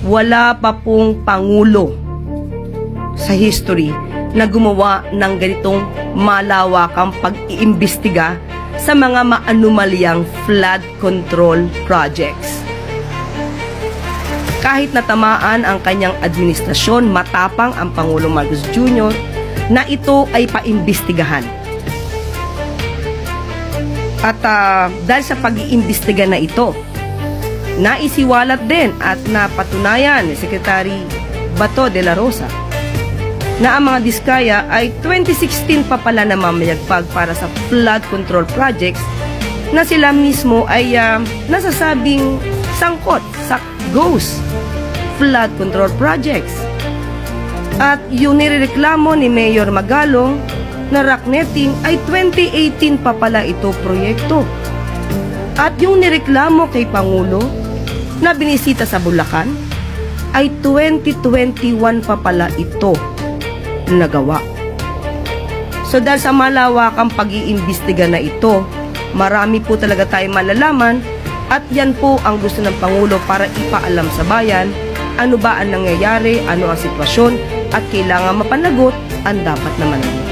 wala pa pong pangulo sa history na gumawa ng ganitong malawakang pag-iimbestiga sa mga maanumalyang flood control projects. Kahit natamaan ang kanyang administrasyon, matapang ang Pangulong Marcos Jr. na ito ay paimbestigahan. At dahil sa pag-iimbestiga na ito, naisiwalat din at napatunayan ni Secretary Bato de la Rosa na ang mga diskaya ay 2016 pa pala na mamayagpag para sa flood control projects na sila mismo ay nasasabing sangkot sa ghost flood control projects. At yung nirereklamo ni Mayor Magalong na rock netting ay 2018 pa pala ito proyekto. At yung nireklamo kay Pangulo na binisita sa Bulacan ay 2021 pa pala ito nagawa. So dahil sa malawakang pag-iimbestiga na ito, marami po talaga tayong malalaman at yan po ang gusto ng Pangulo para ipaalam sa bayan ano ba ang nangyayari, ano ang sitwasyon at kailangan mapanagot ang dapat na managot.